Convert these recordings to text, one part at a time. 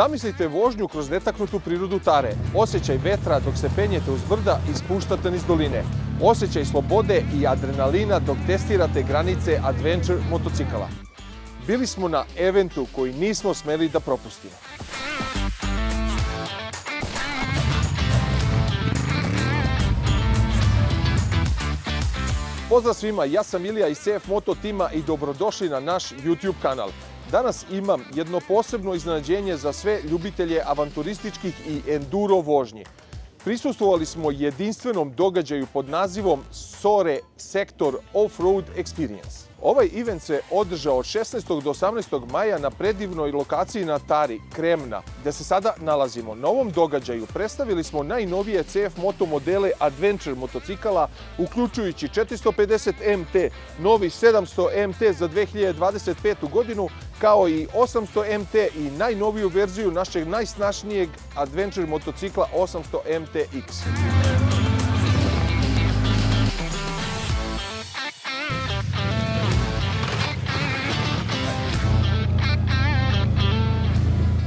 Zamislite vožnju kroz netaknutu prirodu Tare, osjećaj vetra dok se penjete uz brda i spuštate niz doline, osjećaj slobode i adrenalina dok testirate granice adventure motocikala. Bili smo na eventu koji nismo smeli da propustimo. Pozdrav svima, ja sam Ilija iz CF Moto tima i dobrodošli na naš YouTube kanal. Danas imam jedno posebno iznenađenje za sve ljubitelje avanturističkih i enduro vožnji. Prisustvovali smo jedinstvenom događaju pod nazivom SOARE Sector Off-Road Experience. Ovaj event se održao od 16. do 18. maja na predivnoj lokaciji na Tari, Kremna, gde se sada nalazimo. Na ovom događaju predstavili smo najnovije CF Moto modele adventure motocikala, uključujući 450 MT, novi 700 MT za 2025. godinu, kao i 800 MT i najnoviju verziju našeg najsnažnijeg adventure motocikla 800 MTX.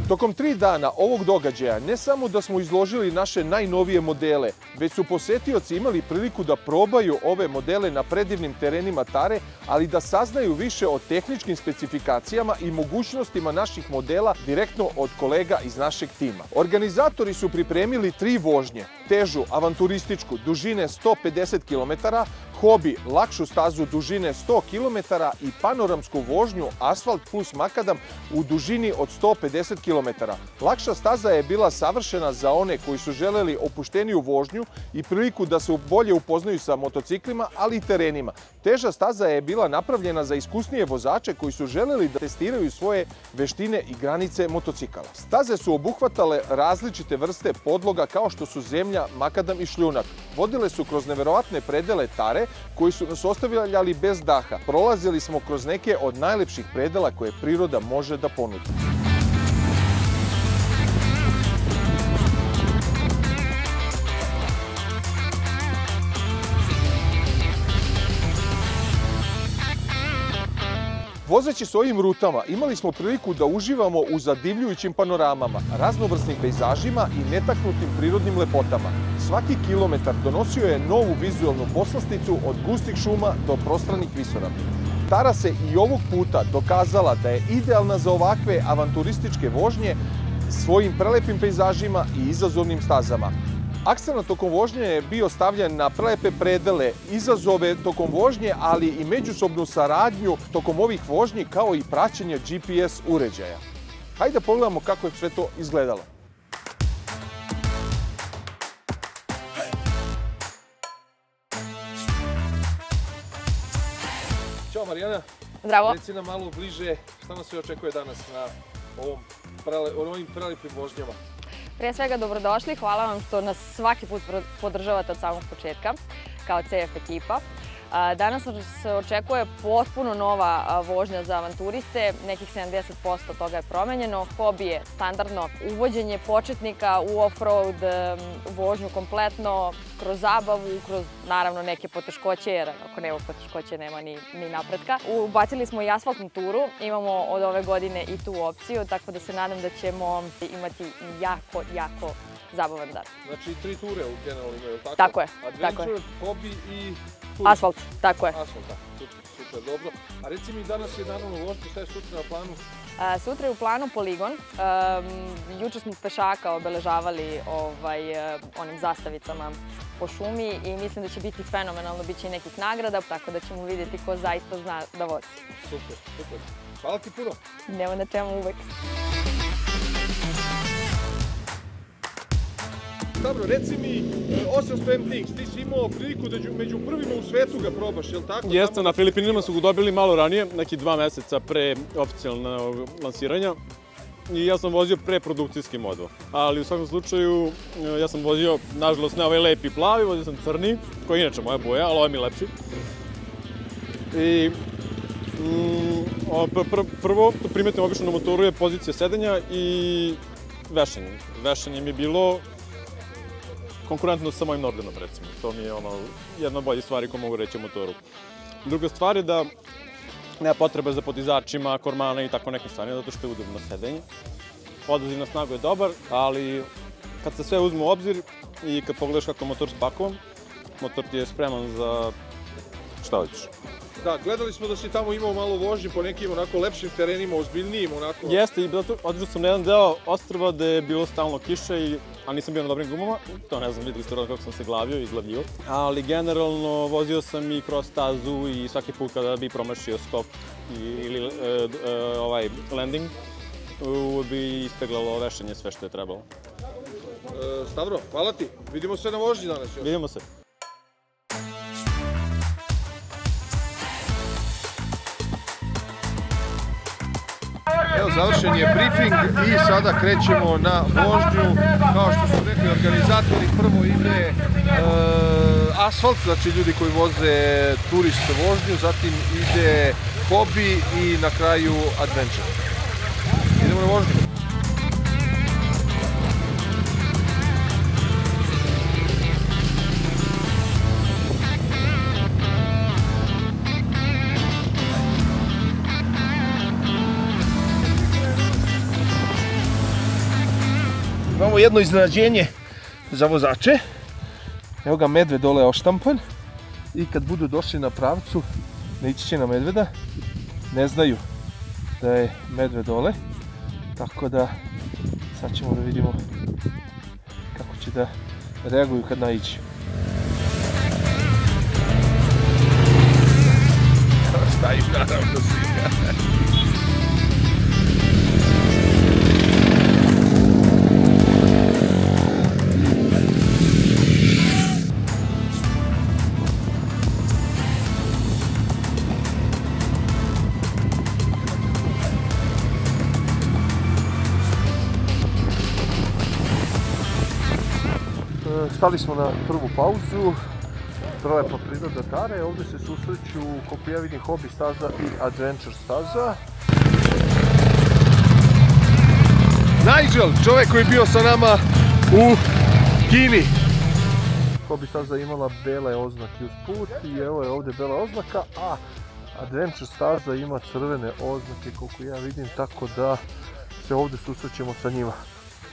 Tokom 3 dana ovog događaja ne samo da smo izložili naše najnovije modele, već su posetioci imali priliku da probaju ove modele na predivnim terenima Tare, ali da saznaju više o tehničkim specifikacijama i mogućnostima naših modela direktno od kolega iz našeg tima. Organizatori su pripremili 3 vožnje, težu avanturističku dužine 150 km, hobi lakšu stazu dužine 100 km i panoramsku vožnju asfalt plus makadam u dužini od 150 km. Lakša staza je bila savršena za one koji su želeli opušteniju vožnju i priliku da se bolje upoznaju sa motociklima, ali i terenima. Teža staza je bila napravljena za iskusnije vozače koji su želeli da testiraju svoje veštine i granice motocikala. Staze su obuhvatale različite vrste podloga kao što su zemlja, makadam i šljunak. Vodile su kroz neverovatne predele Tare koji su nas ostavljali bez daha. Prolazili smo kroz neke od najlepših predela koje priroda može da ponudi. Vozeći s ovim rutama imali smo priliku da uživamo u zadivljujućim panoramama, raznovrsnim pejzažima i netaknutim prirodnim lepotama. Svaki kilometar donosio je novu vizualnu poslasticu od gustih šuma do prostranih visoravni. Tara se i ovog puta dokazala da je idealna za ovakve avanturističke vožnje svojim prelepim pejzažima i izazovnim stazama. Akcenat tokom vožnje je bio stavljen na prelepe predele, izazove tokom vožnje, ali i međusobnu saradnju tokom ovih vožnji, kao i praćenje GPS uređaja. Hajde da pogledamo kako je sve to izgledalo. Ćao Marijana. Zdravo. Reci nam malo bliže šta nas se očekuje danas na ovim prelepim vožnjama. Prije svega dobrodošli, hvala vam što nas svaki put podržavate od samog početka kao CF ekipa. Danas se očekuje potpuno nova vožnja za avanturiste, nekih 70% toga je promenjeno. Hobi je standardno uvođenje početnika u off-road vožnju kompletno, kroz zabavu, kroz naravno neke poteškoće, jer ako nema poteškoće nema ni napretka. Ubacili smo i asfaltnu turu, imamo od ove godine i tu opciju, tako da se nadam da ćemo imati jako zabavan dan. Znači 3 ture u generalu imaju, tako? Tako je. Adventure, hobi i... Asfalt, tako je. Asfalt, da. Super, dobro. A reci mi, danas je naravno vožnja, šta je sutra na planu? Sutra je u planu poligon. Juče smo pešaka obeležavali onim zastavicama po šumi i mislim da će biti fenomenalno, bit će i nekih nagrada, tako da ćemo vidjeti ko zaista zna da vozi. Super. Hvala ti puno. Nema na čemu, uvek. Dobro, reci mi, 800 MTX, ti si imao priliku da među prvima u svetu ga probaš, je li tako? Jeste, na Filipinima su ga dobili malo ranije, neki 2 meseca pre oficijalnog lansiranja. I ja sam vozio preprodukcijski model. Ali u svakom slučaju, ja sam vozio, nažalost, ne ovaj lepi plavi, vozio sam crni, koji je inače moja boja, ali ovaj mi je lepši. I prvo, primetim obično na motoru je pozicija sedenja i vešanje. Vešanje mi je bilo konkurentno sa mojim Nordenom, recimo. To mi je jedna od boljih stvari koju mogu reći o motoru. Druga stvar je da nema potrebe za podizačima, kormana i tako nekim stvarima, zato što je udobno sedenje. odaziv na snagu je dobar, ali kad se sve uzme u obzir i kad pogledaš kako motor spakovan, motor ti je spreman za šta hoćeš. Da, gledali smo da si tamo imao malo vožnje po nekim onako lepšim terenima, ozbiljnijim onako. Jeste, i otišao sam na jedan deo ostrva gde je bilo stalno kiše, a nisam bio na dobrim gumama, to ne znam, videli ste kako sam se glavio i izglavljivo. Ali generalno vozio sam i kroz stazu i svaki put kada bi promašio stop ili landing, bi ispeglalo vešanje sve što je trebalo. Stavro, hvala ti, vidimo se na vožnji danas još. Vidimo se. Evo, završen je briefing i sada krećemo na vožnju. Kao što su rekli organizatori, prvo ide asfalt, znači ljudi koji voze turist vožnju, zatim ide hobi i na kraju adventure. Idemo na vožnju. Imamo jedno iznenađenje za vozače. Evo ga medved dole oštampan i kad budu došli na pravcu, naići će na medveda, ne znaju da je medved dole, tako da sad ćemo da vidimo kako će da reaguju kad naići. Stavim naravno svi. Stali smo na prvu pauzu, prelepa priroda Tare, ovdje se susreću, koliko ja vidim, hobi staza i adventure staza. Nigel, čovjek koji je bio sa nama u Kini. Hobi staza imala bele oznake uz put i evo je ovdje bela oznaka, a adventure staza ima crvene oznake koliko ja vidim, tako da se ovdje susrećemo sa njima.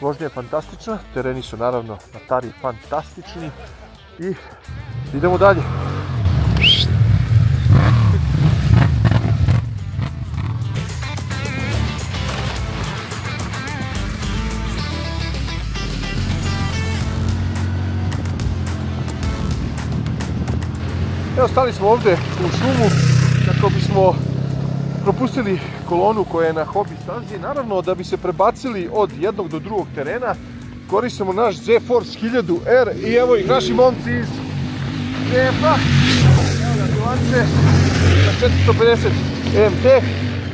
Vožnja je fantastična, tereni su naravno na Tari fantastični i idemo dalje. Evo, stali smo ovdje u šumu kako bismo propustili kolonu koja je na hobi stazi. Naravno, da bi se prebacili od jednog do drugog terena, koristimo naš Z-Force 1000R i evo ih naši momci iz ZF-a. Evo ga, bilance na 450 MT.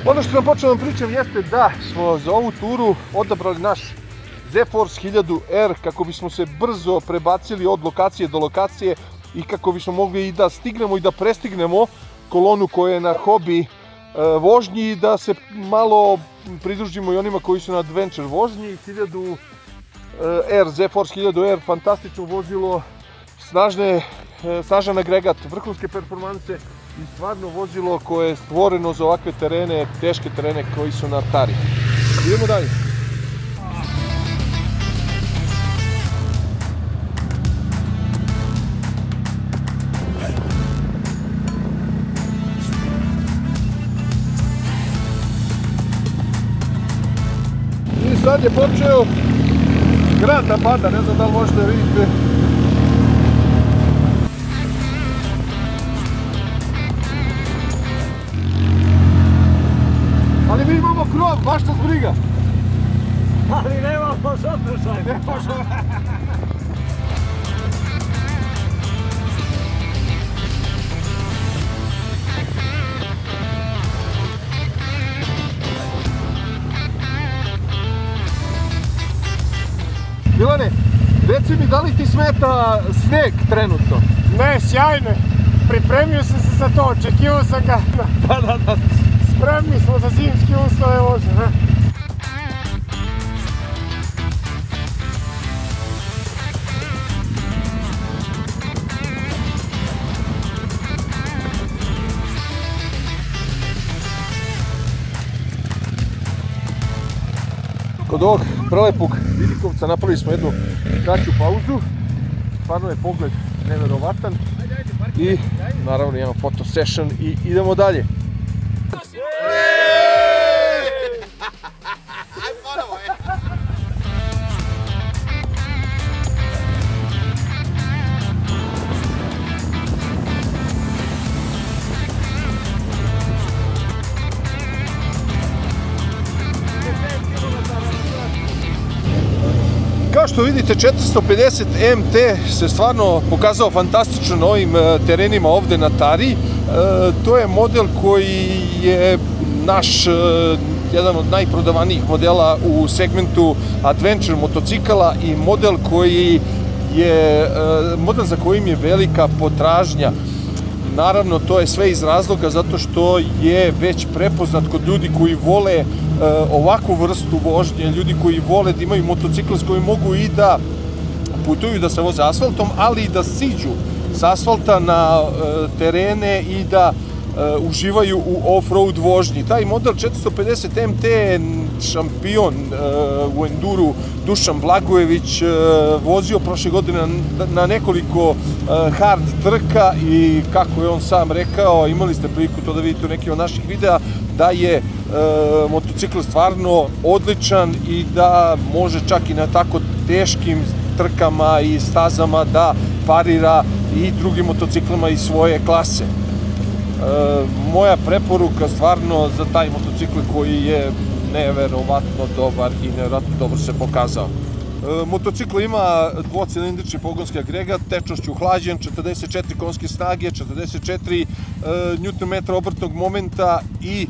Ono što sam počeo vam pričam jeste da smo za ovu turu odabrali naš Z-Force 1000R kako bismo se brzo prebacili od lokacije do lokacije i kako bismo mogli i da stignemo i da prestignemo kolonu koja je na hobi vožnji i da se malo pridružimo i onima koji su na adventure vožnji. 1000R, Z-Force 1000R, fantastično vozilo, snažan agregat, vrhunske performanse i stvarno vozilo koje je stvoreno za ovakve terene, teške terene koji su na Tari. Idemo dalje. Sad je počeo grad da pada, ne znam da li možete vidjeti. Ali mi imamo krov, baš nas briga. Ali nemamo šotršaj. Milane, reci mi, da li ti smeta sneg trenutno? Ne, sjajno. Pripremio sam se za to, očekivao sam ga. Da. Spremni smo za zimske uslove vožnje. Kod ovog prelepog Vidikovca napravili smo jednu kraću pauzu. Stvarno je pogled neverovatan. I naravno imamo foto session i idemo dalje. Kao što vidite, 450 MT se stvarno pokazao fantastično na ovim terenima ovde na Tari. To je model koji je naš jedan od najprodavanijih modela u segmentu adventure motocikala i model za kojim je velika potražnja. Naravno, to je sve iz razloga zato što je već prepoznat kod ljudi koji vole ovakvu vrstu vožnje, ljudi koji vole da imaju motocikl s kojim mogu i da putuju, da se voze asfaltom, ali i da siđu s asfalta na terene i da uživaju u off-road vožnji. Taj model 450 MT je šampion u enduru Dušan Blagojević, vozio prošle godine na nekoliko hard trka i kako je on sam rekao, imali ste priliku to da vidite u nekim od naših videa, da je motocikl stvarno odličan i da može čak i na tako teškim trkama i stazama da parira i drugim motociklima iz svoje klase. Moja preporuka stvarno za taj motocikl koji je neverovatno dobar i neverovatno dobro se pokazao. Motocikl ima dvocilindrični pogonski agregat, tečnošću hlađen, 44 konjske snage, 44 Nm obrtnog momenta i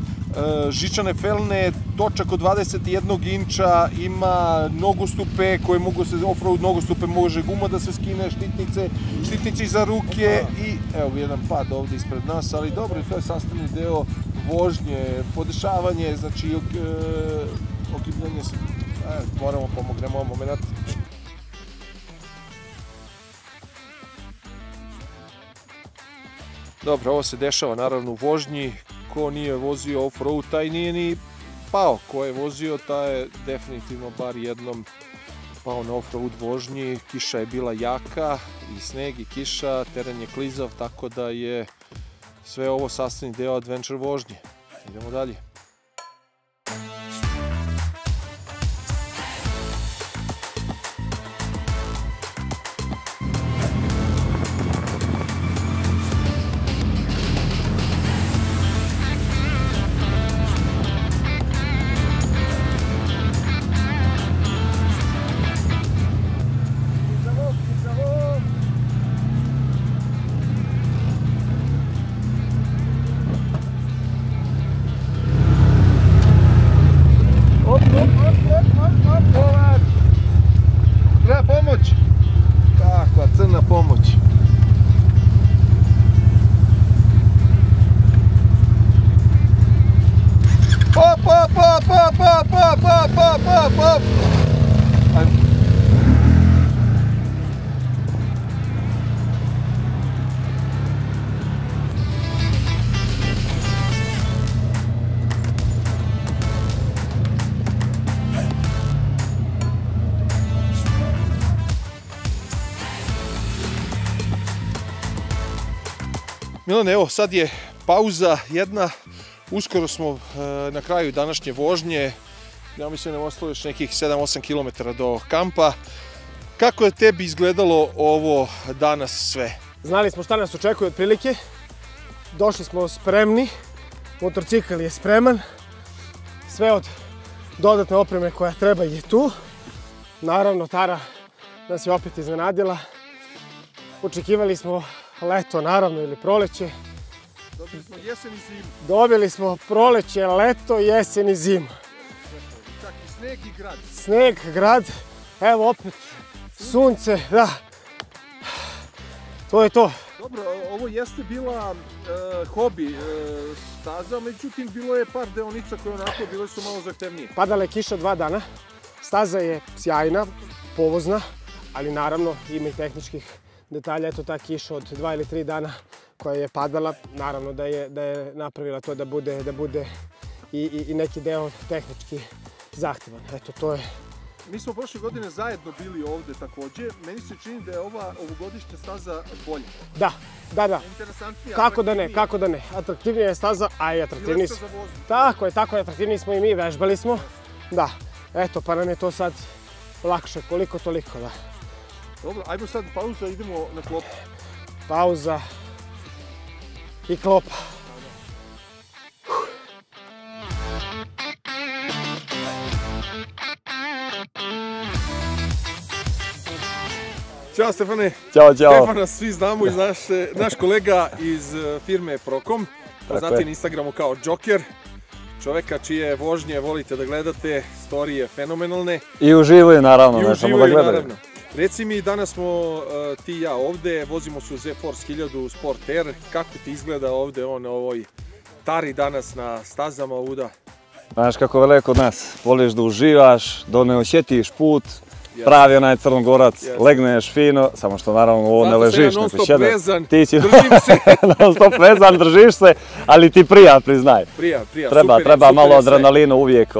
žičane felne, točak od 21 inča, ima nogostupe koje mogu se, off-road nogostupe, može guma da se skine, štitnice iza ruke i evo jedan pad ovde ispred nas, ali dobro, to je sastavni deo vožnje, podešavanje, znači ogibljanje, moramo pomognemo ovaj moment. Dobro, ovo se dešava naravno u vožnji. Ko nije vozio off-road, taj nije ni pao. Ko je vozio, taj je definitivno bar jednom pao na off-road vožnji. Kiša je bila jaka, i sneg i kiša, teren je klizav, tako da je sve ovo sastavni deo adventure vožnje. Idemo dalje. Treba pomoć? Kakva crna pomoć. Hop, hop, hop, hop, hop, hop, hop, hop, hop, hop. Milane, evo sad je pauza jedna, uskoro smo na kraju današnje vožnje, ja mislim da nam ostalo još nekih 7-8 km do kampa. Kako je tebi izgledalo ovo danas sve? Znali smo šta nas očekuje otprilike, došli smo spremni, motorcikl je spreman, sve od dodatne opreme koja treba je tu. Naravno, Tara nas je opet iznenadila, očekivali smo leto, naravno, ili proleće. Dobili smo jesen i zimu. Dobili smo proleće, leto, jesen i zimu. Čak i sneg i grad. Sneg, grad, evo opet sunce, da. To je to. Dobro, ovo jeste bila hobi staza, međutim bilo je par deonica koje onako bile su malo zahtevnije. Padala je kiša 2 dana, staza je sjajna, povozna, ali naravno ima i tehničkih detalja. Eto, ta kiša od 2 ili 3 dana koja je padala, naravno da je napravila to da bude i neki deo tehnički zahtevan. Eto, to je. Mi smo prošle godine zajedno bili ovde takođe. Meni se čini da je ova ovogodišnja staza bolja. Da. Interesantnija. Kako da ne. Atraktivnija je staza, a i atraktivniji smo. Tako je, atraktivniji smo i mi, vežbali smo. Da, eto, pa nam je to sad lakše, koliko toliko, da. Dobro, ajmo sad pauza, idemo na klopu. Pauza i klopa. Ćao Stefane. Ćao. Stefana svi znamo iz naš kolega iz firme Procom, poznati na Instagramu kao Joker. Čoveka čije vožnje volite da gledate, storije fenomenalne. I uživaju naravno, ne samo da gledaju. Reci mi, danas smo ti i ja ovde, vozimo se u Z-Force 1000 Sport Air. Kako ti izgleda ovde na ovoj tari danas na stazama ovuda? Znaš kako vele kod nas, voliš da uživaš, da ne osjetiš put, pravi onaj Crnogorac, legneš fino, samo što naravno ovo ne ležiš. Zato sam ja non stop vezan, držim se. Non stop vezan, držiš se, ali ti prija, priznaj. Prija, Treba malo adrenalina uvijek,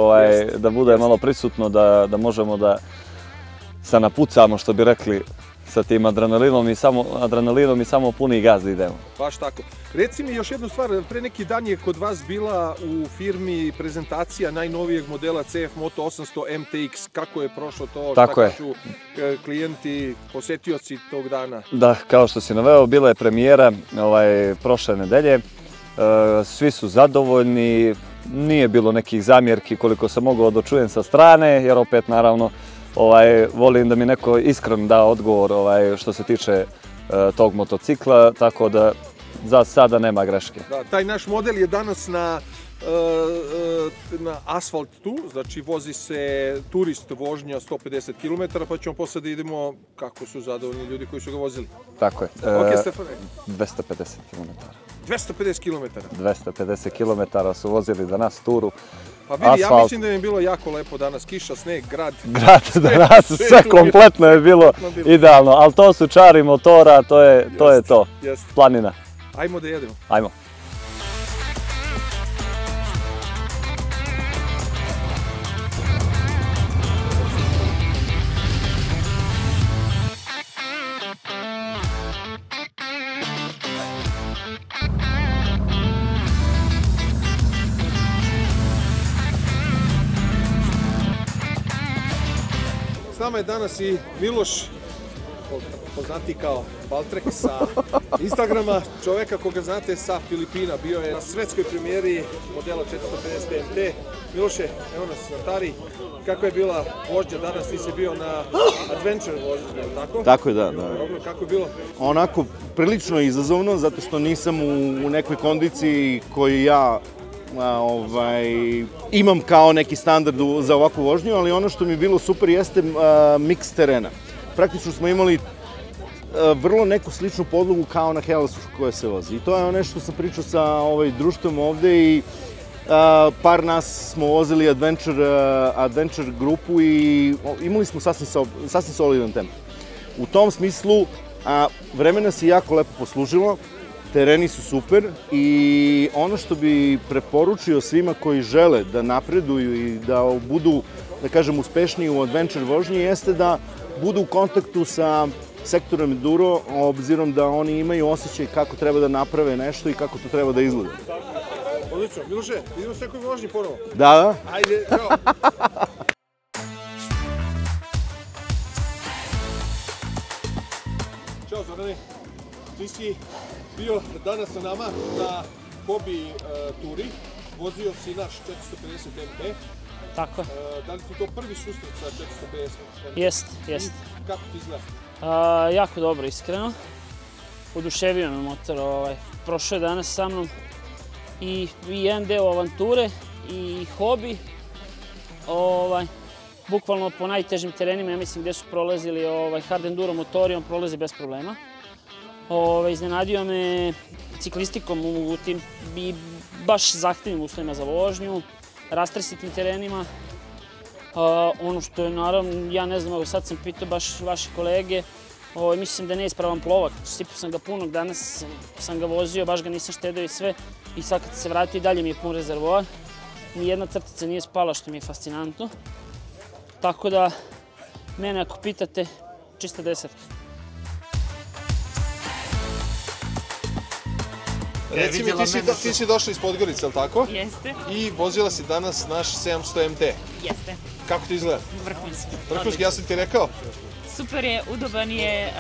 da bude malo prisutno, da možemo da se napucamo, što bi rekli, sa tim adrenalinom i samo puni gaz da idemo. Baš tako. Reci mi još jednu stvar, pre neki dan je kod vas bila u firmi prezentacija najnovijeg modela CF Moto 800 MTX. Kako je prošlo to? Tako je. Kažu klijenti, posetioci tog dana? Da, kao što si naveo, bila je premijera prošle nedelje. Svi su zadovoljni, nije bilo nekih zamjerki koliko sam mogao da čujem sa strane, jer opet naravno volim da mi neko iskren da odgovor što se tiče tog motocikla, tako da za sada nema greške. Da, taj naš model je danas na asfaltu, znači vozi se turist vožnja 150 km, pa ćemo posle da idemo kako su zadovoljni ljudi koji su ga vozili. Tako je. Ok, Stefane? 250 km. 250 km? 250 km su vozili danas turu. Pa vidi, ja mislim da je bilo jako lepo danas, kiša, sneg, grad. Grad, danas sve kompletno je bilo idealno, ali to su čari motora, to je to, planina. Ajmo da jedemo. Ajmo. S nama je danas i Miloš, poznati kao Baltrek sa Instagrama, čoveka koga znate sa Filipina, bio je na svetskoj premijeri modela 450 MT. Miloše, evo nas na tari, kako je bila vožnja danas, ti si bio na adventure vožnji, tako? Tako je, da. Dobro, kako je bilo? Onako, prilično izazovno, zato što nisam u nekoj kondiciji koju ja imam kao neki standard za ovakvu vožnju, ali ono što mi je bilo super jeste miks terena. Praktično smo imali vrlo neku sličnu podlogu kao na Hellesu koja se vozi. I to je ono što sam pričao sa društvom ovde i par nas smo vozili adventure grupu i imali smo sasvim solidan tempo. U tom smislu vremena se jako lepo poslužilo, tereni su super i ono što bi preporučio svima koji žele da napreduju i da budu, da kažem, uspešniji u adventure vožnji jeste da budu u kontaktu sa sektorom enduro, obzirom da oni imaju osjećaj kako treba da naprave nešto i kako to treba da izgleda. Odlično. Miloše, idemo s nekoj vožnji ponovo. Da. Ajde, čao. Ćao Zorane, ti si bio danas sa nama na hobi turi, vozio si naš 450 MT. Tako je. Da li ti to prvi susret sa 450 MT? Jest. Kako ti izgleda? Jako dobro, iskreno. Oduševio me motor, prošao je danas sa mnom i jedan deo avanture i hobi. Bukvalno po najtežim terenima, ja mislim gde su prolazili hard enduro motori, on prolazi bez problema. Iznenadio me ciklistikom u tim baš zahtevnim uslovima za vožnju, rastresitim terenima. Ono što je, naravno, ja ne znam, evo sad sam pitao baš vaše kolege, mislim da je neispravan plovak, sipao sam ga punog, danas sam ga vozio, baš ga nisam štedeo i sve. I sad kad se vratio i dalje mi je pun rezervoar. nijedna crtica nije spala, što mi je fascinantno. Tako da, mene ako pitate, čista desetka. Reci mi, ti si došla iz Podgorice, je li tako? Jeste. I vozila si danas naš 700 MT. Jeste. Kako ti izgleda? Vrhunski. Vrhunski, ja sam ti rekao. Super je, udoban je,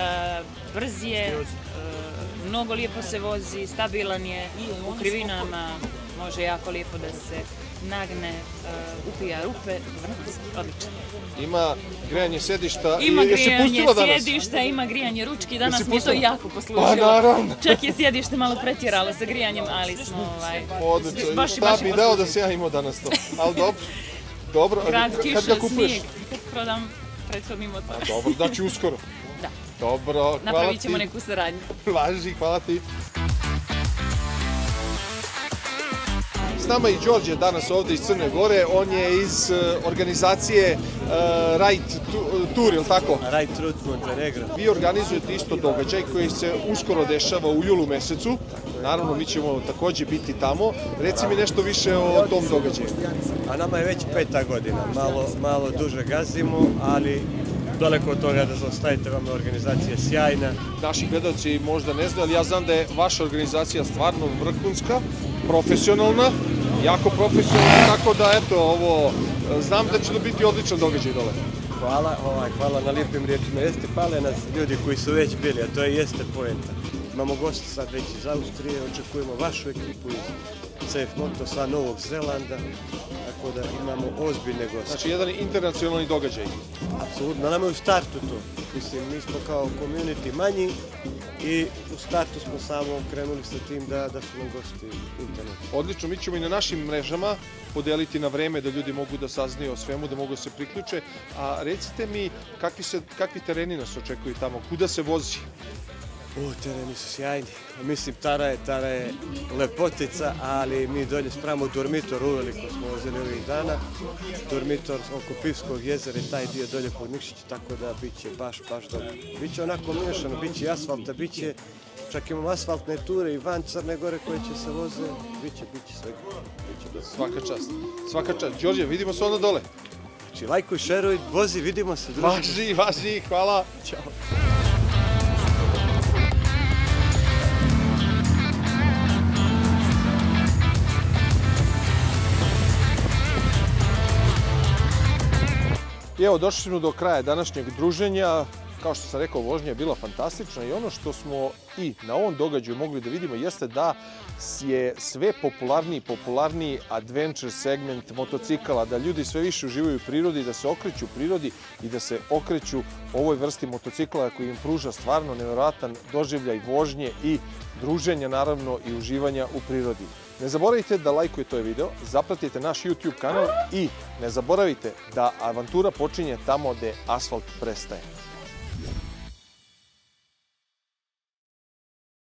brz je, mnogo lijepo se vozi, stabilan je, u krivinama može jako lijepo da se nagne, upija rupe, vrhunski, odličan. Ima grijanje sedišta. Ima grijanje danas? Sjedišta, ima grijanje ručki, danas mi je to pustila? jako poslužilo. Pa naravno. Čak je sjedište malo pretjeralo sa grijanjem, ali smo Odlično, šta bi dao da se ja imao danas to, ali dobro. Dobro, kad ga kupuješ? Snijeg, kad prodam prethodni motor. Dobro, znači uskoro. Da. Dobro, hvala ti. Napravit ćemo neku saradnju. Važi, hvala ti. S nama je i Đorđe danas ovde iz Crne Gore, on je iz organizacije Ride Tour, je li tako? Ride Tour Montenegro. Vi organizujete isto događaj koji se uskoro dešava u julu mesecu. Naravno, mi ćemo takođe biti tamo. Reci mi nešto više o tom događaju. A nama je već 5. godina, malo duže gazimo, ali daleko od toga da zaostajete, vam je organizacija sjajna. Naši gledalci možda ne znaju, ali ja znam da je vaša organizacija stvarno vrhunska, profesionalna, jako profesionalna, tako da eto, ovo, znam da će to biti odličan događaj dole. Hvala na lijepim riječima. Jeste pale nas ljudi koji su već bili, a to jeste poenta. Imamo goste sad već iz Austrije, očekujemo vašu ekipu iz CF Moto sa Novog Zelanda, tako da imamo ozbiljne goste. Znači, jedan internacionalni događaj. Apsolutno, nama je u startu to. Mislim, mi smo kao community manji i u startu smo samo krenuli sa tim da su nam gosti internet. Odlično, mi ćemo i na našim mrežama podeliti na vreme da ljudi mogu da saznaju o svemu, da mogu da se priključe. A recite mi, kakvi tereni nas očekuju tamo, kuda se vozi? Tereni su sjajni. Mislim, Tara je lepotica, ali mi dolje spravimo dormitor, uveliko smo vozili ovih dana. Dormitor oko Pivskog jezera i taj dio dolje pod Nikšić, tako da bit će baš dobro. Biće onako miješano, bit će i asfalta, bit će, čak imamo asfaltne ture i van Crne Gore koje će se voze, bit će svega. Svaka čast. Đorđe, vidimo se onda dole. Znači, lajkuj, šeruj, vozi, vidimo se, družimo. Važi, hvala. Ćao. I evo, došli smo do kraja današnjeg druženja. Kao što sam rekao, vožnja je bila fantastična i ono što smo i na ovom događaju mogli da vidimo jeste da je sve popularniji adventure segment motocikala, da ljudi sve više uživaju u prirodi, da se okreću u prirodi i da se okreću ovoj vrsti motocikla koji im pruža stvarno nevjerojatan doživljaj vožnje i druženja, naravno, i uživanja u prirodi. Ne zaboravite da lajkujete ovaj video, zapratite naš YouTube kanal i ne zaboravite da avantura počinje tamo gde asfalt prestaje.